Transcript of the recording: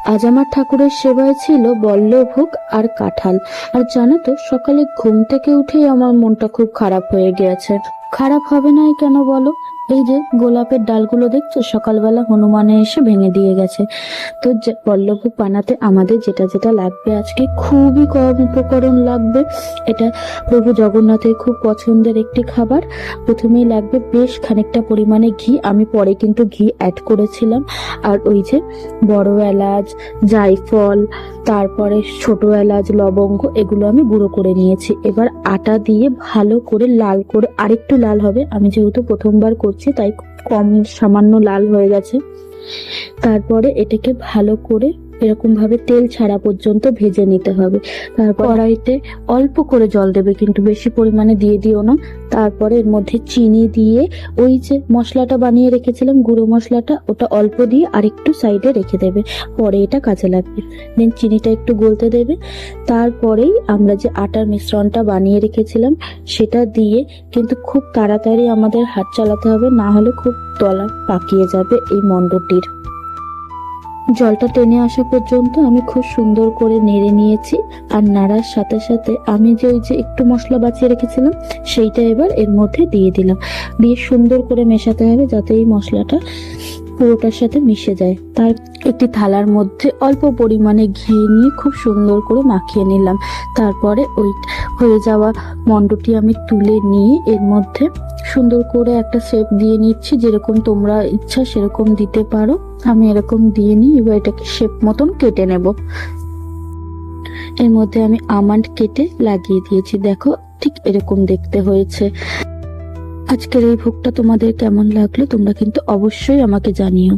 আজ আমার ঠাকুরের সেবায় ছিল বল্লভোগ আর কাঁঠাল। আর জানো তো, সকালে ঘুম থেকে উঠেই আমার মনটা খুব খারাপ হয়ে গিয়েছে। খারাপ হবে না কেন বলো? এই যে গোলাপের ডালগুলো দেখছো, সকালবেলা হনুমানে এসে ভেঙে দিয়ে গেছে। তো বল্লভোগ বানাতে আমাদের যেটা যেটা লাগবে, আজকে খুবই কম উপকরণ লাগবে। এটা প্রভু জগন্নাথের খুব পছন্দের একটি খাবার। প্রথমেই লাগবে বেশ খানিকটা পরিমাণে ঘি, আমি পরে কিন্তু ঘি অ্যাড করেছিলাম। আর ওই যে বড় এলাচ, জায়ফল, তারপরে ছোট এলাচ, লবঙ্গ, এগুলো আমি গুঁড়ো করে নিয়েছি। এবার আটা দিয়ে ভালো করে লাল করে, আরেকটু লাল হবে, আমি যেহেতু প্রথমবার করছি তাই কম সামান্য লাল হয়ে গেছে। তারপরে এটাকে ভালো করে এরকম ভাবে তেল ছাড়া পর্যন্ত ভেজে নিতে হবে। তারপর কড়াইতে অল্প করে জল দেবে, কিন্তু বেশি পরিমাণে দিয়ে দিও না। তারপরে এর মধ্যে চিনি দিয়ে ওই যে মশলাটা বানিয়ে রেখেছিলাম, গুঁড়ো মশলাটা, ওটা অল্প দিয়ে আরেকটু সাইডে রেখে দেবে, পরে এটা কাজে লাগবে। দেন চিনিটা একটু গলতে দেবে। তারপরেই আমরা যে আটার মিশ্রণটা বানিয়ে রেখেছিলাম সেটা দিয়ে কিন্তু খুব তাড়াতাড়ি আমাদের হাত চালাতে হবে, না হলে খুব তলা পাকিয়ে যাবে এই মণ্ডটির। জলটা টেনে আসা পর্যন্ত আমি খুব সুন্দর করে নেড়ে নিয়েছি। আর নাড়ার সাথে সাথে আমি যে ওই যে একটু মশলা বাঁচিয়ে রেখেছিলাম সেইটা এবার এর মধ্যে দিয়ে দিলাম। দিয়ে সুন্দর করে মেশাতে হবে যাতে এই মশলাটা পুরোটার সাথে মিশে যায়। তার একটি থালার মধ্যে অল্প পরিমাণে ঘি নিয়ে খুব সুন্দর করে মাখিয়ে নিলাম। তারপরে ওই হয়ে যাওয়া মণ্ডটি আমি তুলে নিয়ে এর মধ্যে সুন্দর করে একটা শেপ দিয়ে নিচ্ছি, যেরকম তোমরা ইচ্ছা সেরকম দিতে পারো। আমি এরকম দিয়ে নিই। এবার এটাকে শেপ মতন কেটে নেব। এর মধ্যে আমি আমন্ড কেটে লাগিয়ে দিয়েছি, দেখো ঠিক এরকম দেখতে হয়েছে। আজকের এই ভোগটা তোমাদের কেমন লাগলো তোমরা কিন্তু অবশ্যই আমাকে জানিও।